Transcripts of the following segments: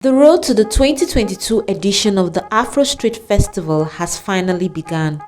The road to the 2022 edition of the Afro Street Festival has finally begun.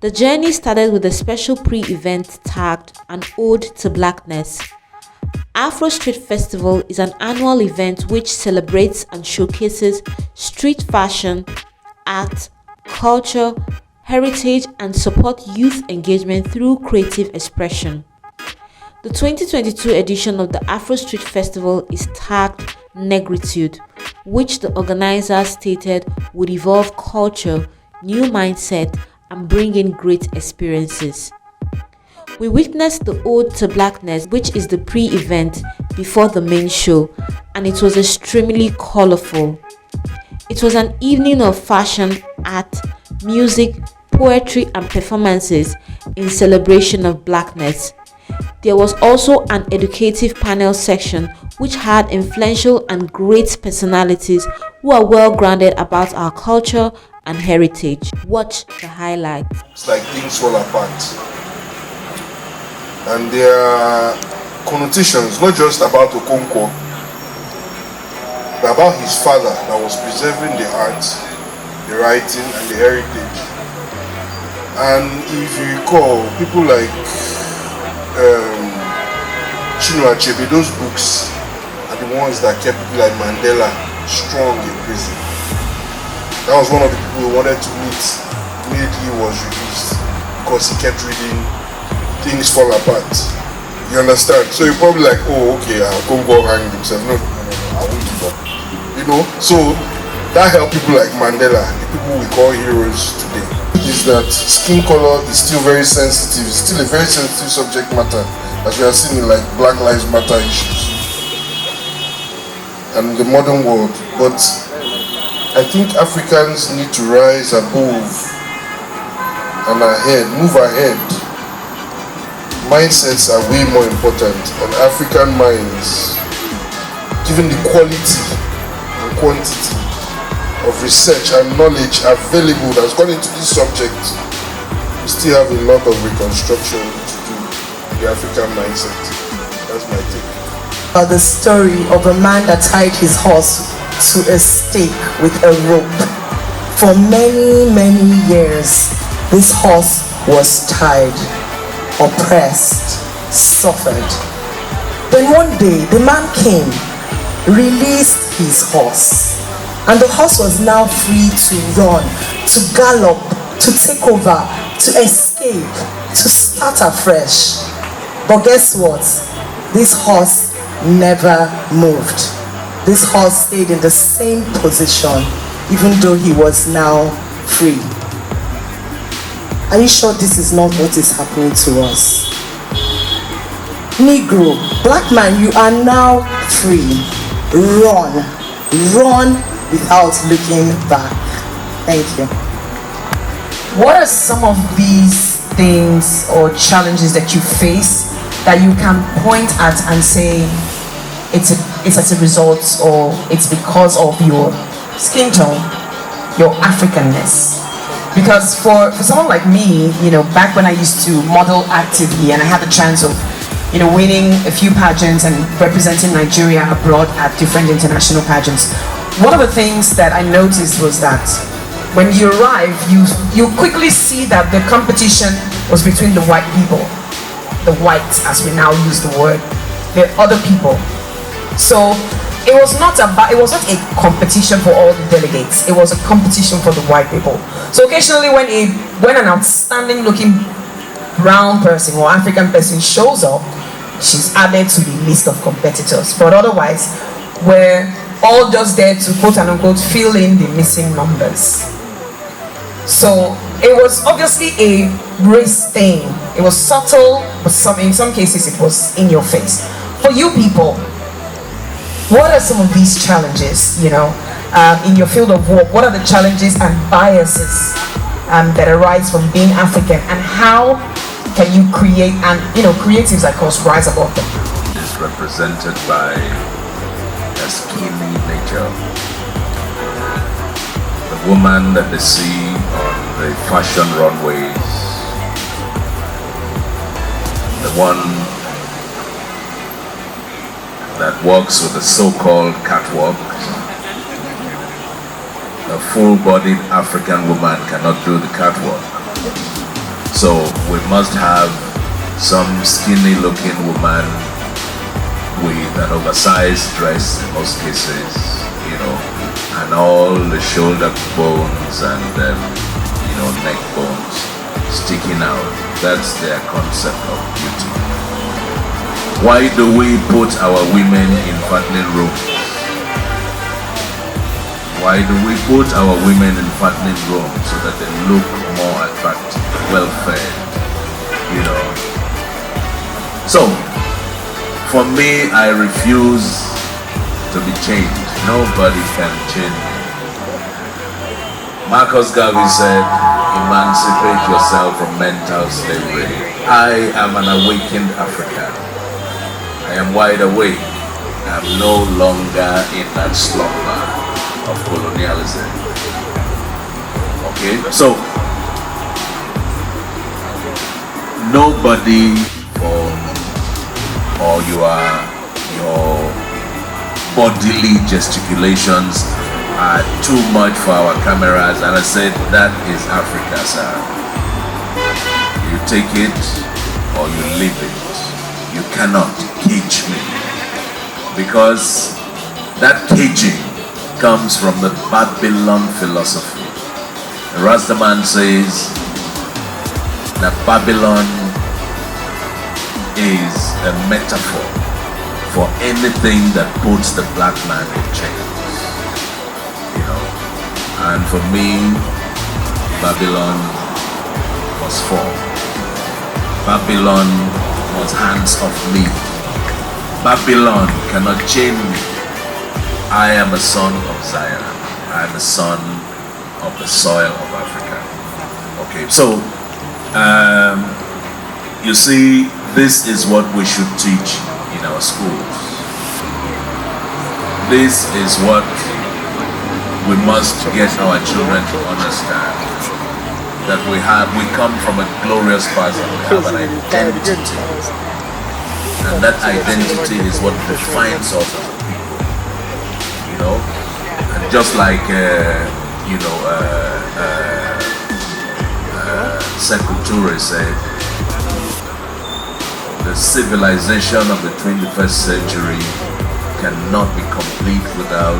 The journey started with a special pre-event tagged An Ode to Blackness. Afro Street Festival is an annual event which celebrates and showcases street fashion, art, culture, heritage, and support youth engagement through creative expression. The 2022 edition of the Afro Street Festival is tagged Negritude, which the organizers stated would evolve culture, new mindset, and bring in great experiences. We witnessed the Ode to Blackness, which is the pre-event before the main show, and it was extremely colorful. It was an evening of fashion, art, music, poetry, and performances in celebration of Blackness. There was also an educative panel section which had influential and great personalities who are well grounded about our culture and heritage. Watch the highlights. It's like things fall apart. And there are connotations, not just about Okonkwo, but about his father that was preserving the art, the writing, and the heritage. And if you recall, people like Chinua Achebe, those books are the ones that kept people like Mandela strong in prison. That was one of the people we wanted to meet immediately he was released, because he kept reading things fall apart. You understand? So you're probably like, oh, okay, I'll go hang himself. No, I won't give up. You know? So that helped people like Mandela, the people we call heroes today. Is that skin color is still very sensitive. It's still a very sensitive subject matter, as we are seeing in like Black Lives Matter issues and the modern world. But I think Africans need to rise above and ahead, move ahead. Mindsets are way more important, and African minds, given the quality and quantity of research and knowledge available that's gone into this subject, we still have a lot of reconstruction to do in the African mindset. That's my take. The story of a man that tied his horse to a stake with a rope. For many, many years, this horse was tied, oppressed, suffered. Then one day, the man came, released his horse, and the horse was now free to run, to gallop, to take over, to escape, to start afresh. But guess what? This horse never moved. This horse stayed in the same position, even though he was now free. Are you sure this is not what is happening to us? Negro, black man, you are now free. Run. Run without looking back. Thank you. What are some of these things or challenges that you face that you can point at and say it's as a result, or it's because of your skin tone, your Africanness? Because for someone like me, back when I used to model actively and I had the chance of winning a few pageants and representing Nigeria abroad at different international pageants, one of the things that I noticed was that when you arrive, you quickly see that the competition was between the white people, the whites, as we now use the word, the other people. So it was not a competition for all the delegates. It was a competition for the white people. So occasionally when an outstanding looking brown person or African person shows up, she's added to the list of competitors. But otherwise, we're all just there to quote and unquote fill in the missing numbers. So it was obviously a race thing. It was subtle, but in some cases it was in your face. For you people, what are some of these challenges, in your field of work? What are the challenges and biases that arise from being African, and how can you create, and creatives like us rise above them? Is represented by a skinny nature. The woman that they see on the fashion runways, the one that walks with the so-called catwalk, full-bodied African woman cannot do the catwalk. So we must have some skinny-looking woman with an oversized dress in most cases, you know, and all the shoulder bones and neck bones sticking out. That's their concept of beauty. Why do we put our women in fattening rooms? Why do we put our women in fattening rooms so that they look more attractive, well-fed, you know? So, for me, I refuse to be changed. Nobody can change me. Marcus Garvey said, emancipate yourself from mental slavery. I am an awakened African. I am wide awake. I am no longer in that slumber of colonialism. Okay? So, nobody or your bodily gesticulations are too much for our cameras, and I said that is Africa, sir. You take it or you leave it. You cannot cage me, because that caging comes from the Babylon philosophy. The Rastaman says that Babylon is a metaphor for anything that puts the black man in chains. And for me, Babylon was fall. Babylon was hands off me. Babylon cannot chain me. I am a son of Zion. I am a son of the soil of Africa. Okay, so you see, this is what we should teach in our schools. This is what we must get our children to understand, that we come from a glorious past and we have an identity, and that identity is what defines us as a people, you know. And just like Sekou Toure said, the civilization of the 21st century cannot be complete without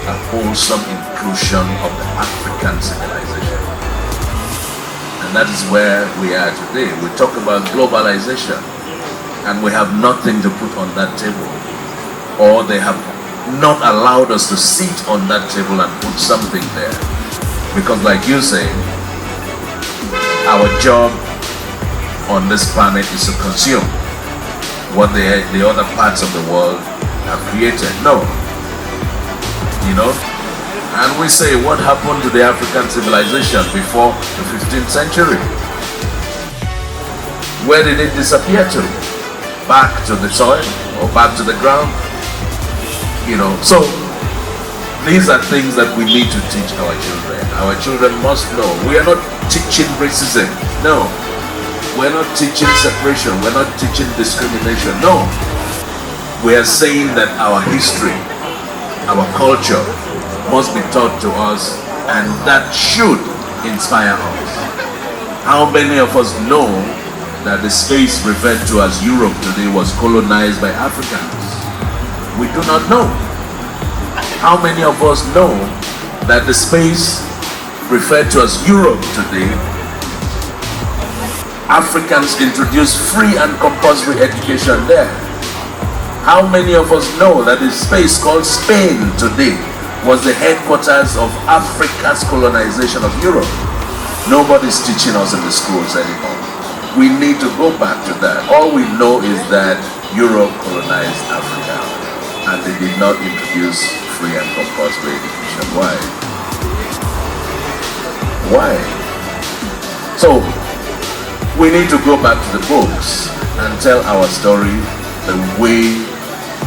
a wholesome inclusion of the African civilization. And that is where we are today. We talk about globalization, and we have nothing to put on that table, or they have not allowed us to sit on that table and put something there. Because like you say, our job on this planet is to consume what the other parts of the world have created. No. You know, and we say, what happened to the African civilization before the 15th century? Where did it disappear to? Back to the soil or back to the ground? You know, so these are things that we need to teach our children. Our children must know. We are not teaching racism. No. We're not teaching separation. We're not teaching discrimination. No. We are saying that our history, our culture must be taught to us, and that should inspire us. How many of us know that the space referred to as Europe today was colonized by Africans? We do not know. How many of us know that the space referred to as Europe today, Africans introduced free and compulsory education there? How many of us know that the space called Spain today was the headquarters of Africa's colonization of Europe? Nobody's teaching us in the schools anymore. We need to go back to that. All we know is that Europe colonized Africa, and they did not introduce free and compulsory education. Why? Why? So, we need to go back to the books and tell our story the way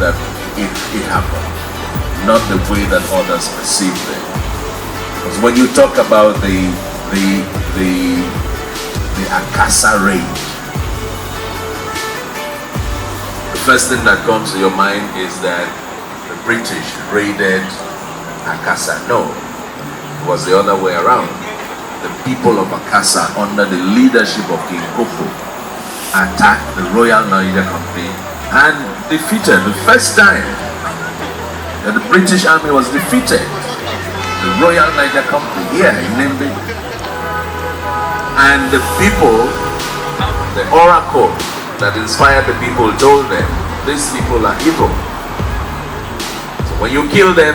that it happened, not the way that others perceive it. Because when you talk about the Akasa raid, the first thing that comes to your mind is that the British raided Akassa. No, it was the other way around. The people of Akassa, under the leadership of King Koko, attacked the Royal Niger Company and defeated the first time that the British Army was defeated. The Royal Niger Company here in Nimbi. And the people, the oracle that inspired the people told them, these people are evil. So when you kill them,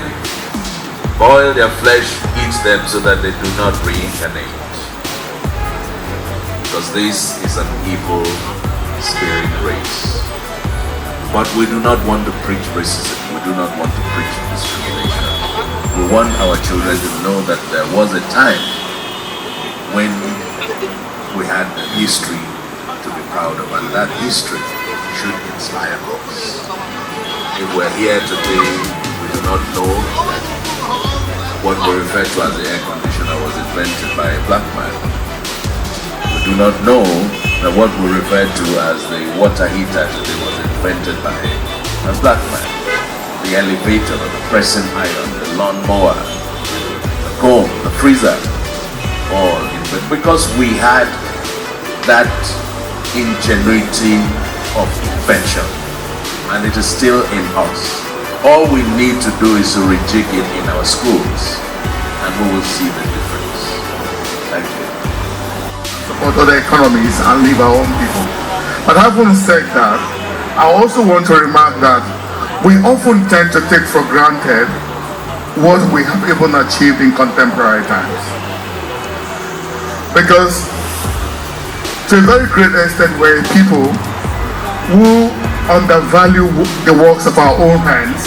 boil their flesh, eat them so that they do not reincarnate. Because this is an evil spirit race. But we do not want to preach racism. We do not want to preach discrimination. We want our children to know that there was a time when we had a history to be proud of, and that history should inspire us. If we're here today, we do not know that what we refer to as the air conditioner was invented by a black man. We do not know that what we refer to as the water heater today was invented by a black man. The elevator, the pressing iron, the lawnmower, the comb, the freezer, all invented because we had that ingenuity of invention, and it is still in us. All we need to do is to rejig it in our schools, and we will see the difference. Thank you. Support other economies and leave our own people. But having said that, I also want to remark that we often tend to take for granted what we have even achieved in contemporary times. Because to a very great extent we're people who undervalue the works of our own hands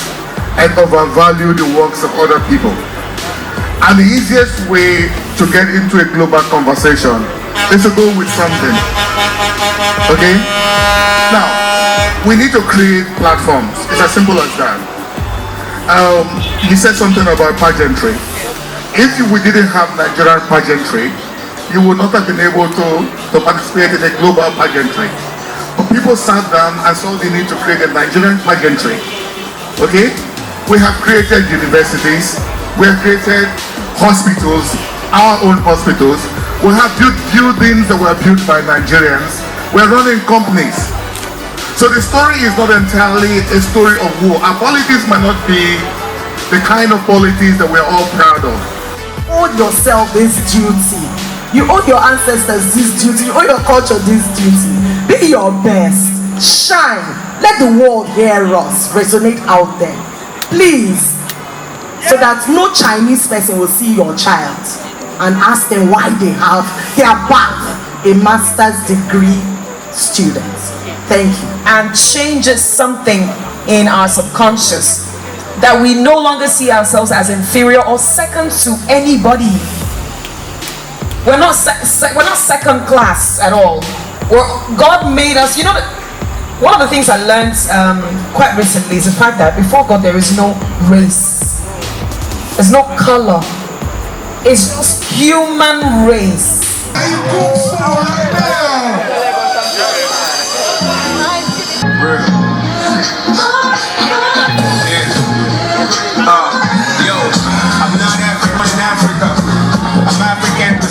and overvalue the works of other people. And the easiest way to get into a global conversation is to go with something. Okay? Now, we need to create platforms. It's as simple as that. You said something about pageantry. If we didn't have Nigerian pageantry, you would not have been able to participate in a global pageantry. But people sat down and saw the need to create a Nigerian pageantry. Okay? We have created universities, we have created hospitals, our own hospitals. We have built buildings that were built by Nigerians. We're running companies. So the story is not entirely a story of war. Our politics might not be the kind of politics that we're all proud of. Owe yourself this duty. You owe your ancestors this duty. You owe your culture this duty. Be your best. Shine. Let the world hear us. Resonate out there. Please. So that no Chinese person will see your child and ask them why they are back a master's degree student. Thank you. And changes something in our subconscious, that we no longer see ourselves as inferior or second to anybody. We're not second class at all. God made us. You know, one of the things I learned quite recently is the fact that before God there is no race, there's no color. It's just human race.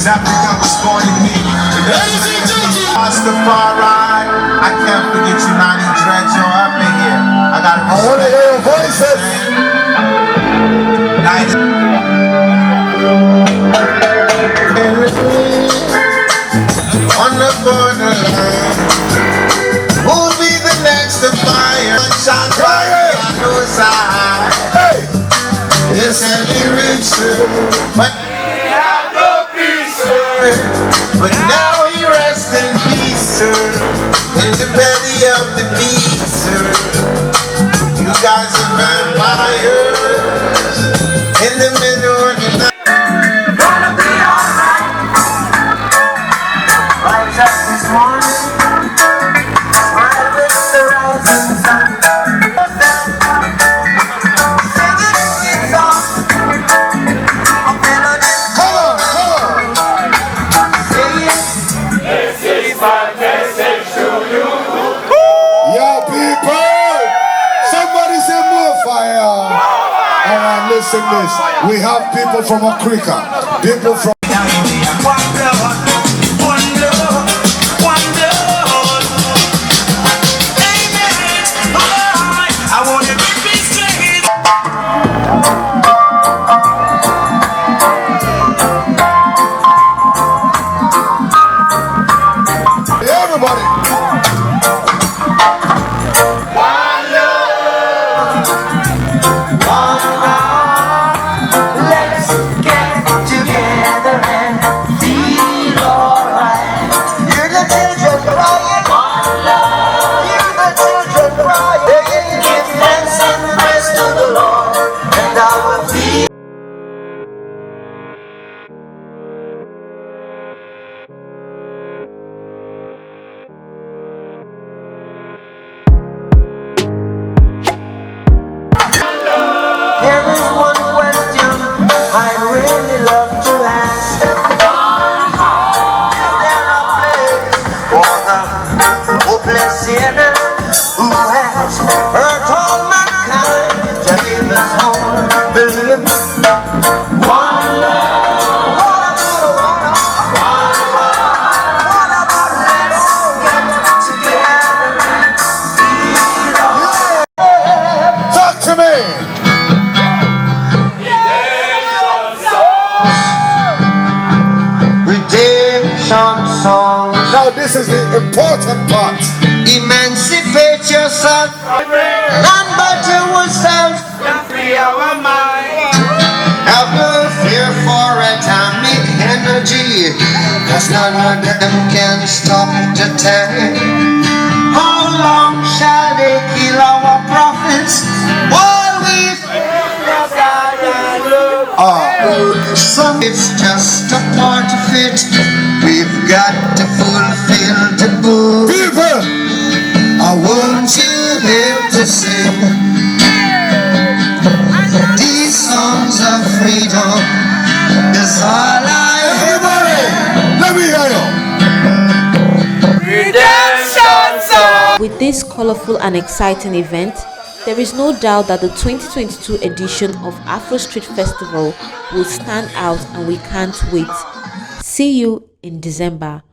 Africa was born in me. Rastafari, I can't forget you, Nani Dread. You're up in here. I gotta respect. I want to hear your voices. On the borderline, who'll be the next to fire? Shot fire on the side. Hey, it's heavy richer, but now he rests in peace, sir, in the belly of the beast, sir. You guys are vampires in the middle of the night. Gonna be alright. Rise up this morning, smile with the rising sun. Yo, people! Somebody say more fire! listen this. We have people from Africa, people from now this is the important part. Emancipate yourself, none but yourself. Free our mind. Have no fear for atomic energy, 'cause none of them can stop the time. How long shall they kill our prophets while we some it's just a part of it. We've got to fulfill the book. People, I want you here to sing these songs of freedom. That's all I everybody, let me hear you. Redemption song. With this colorful and exciting event, there is no doubt that the 2022 edition of Afro Street Festival will stand out, and we can't wait. See you in December.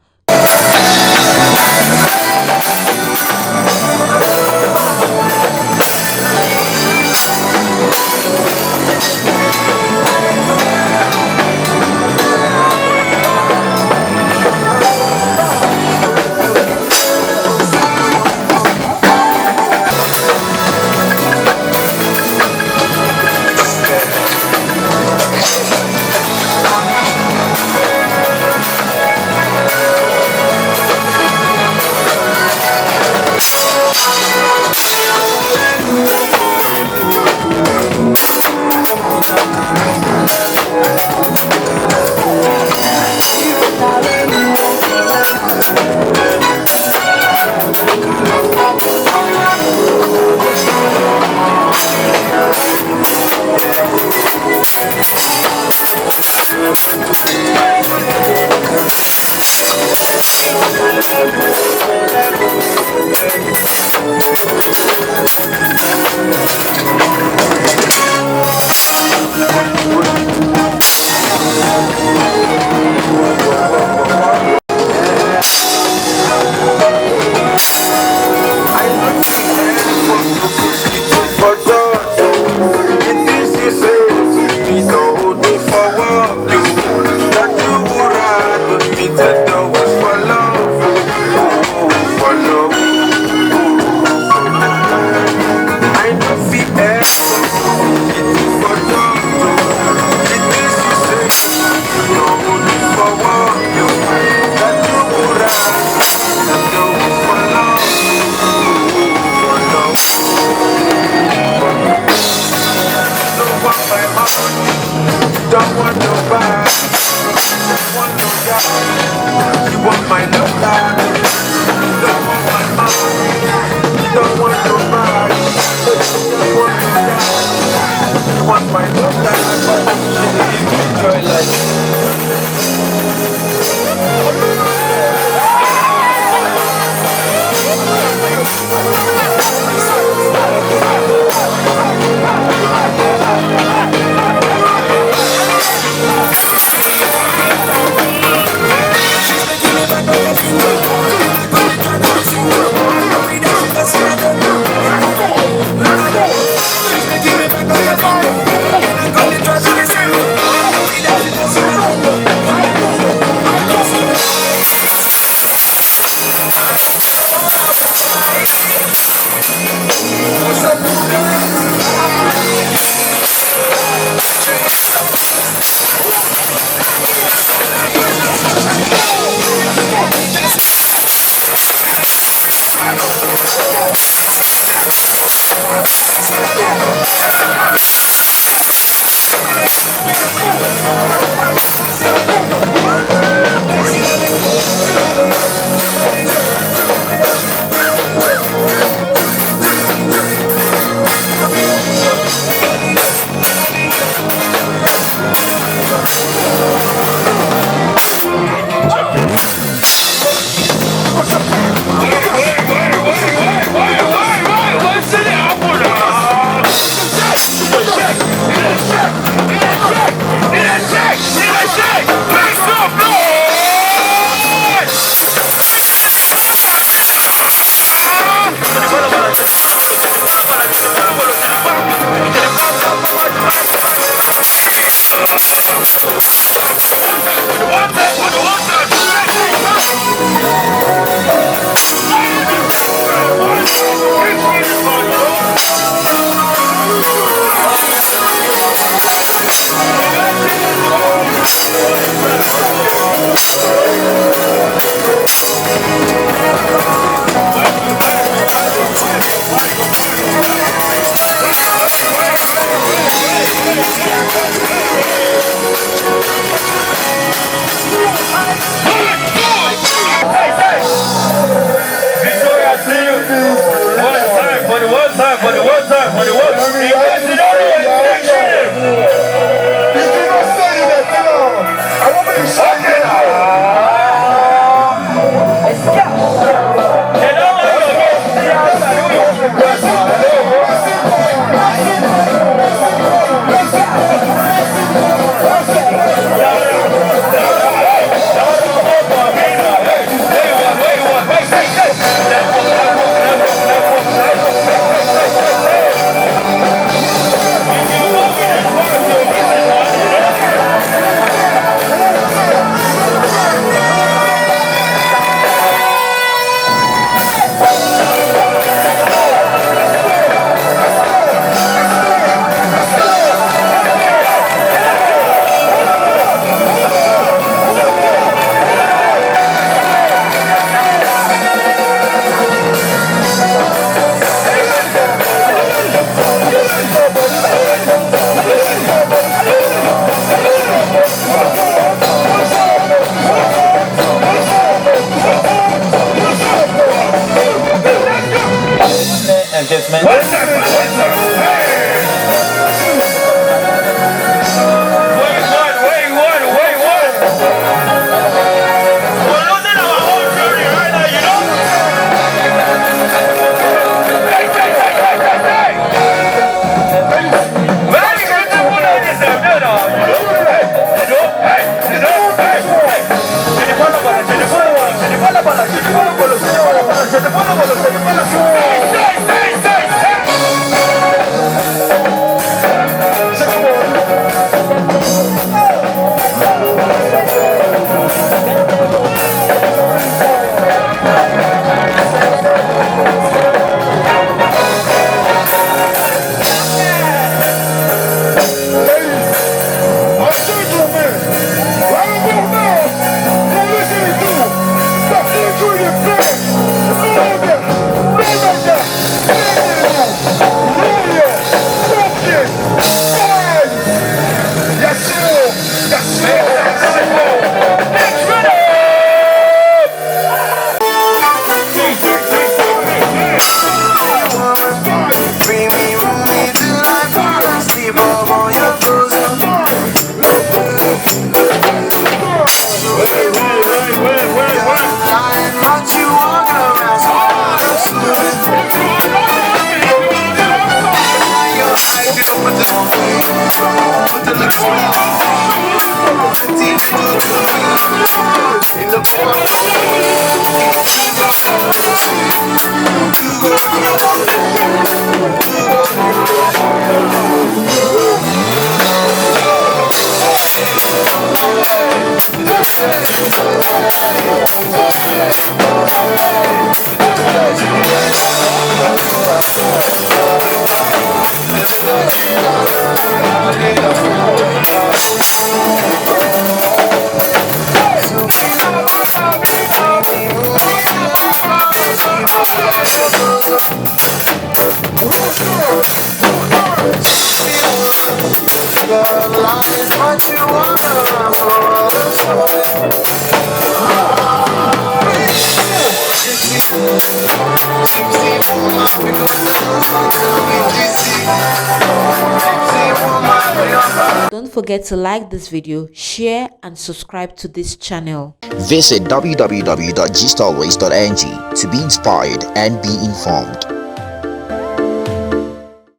Don't forget to like this video, share and subscribe to this channel. Visit www.gistalways.ng to be inspired and be informed.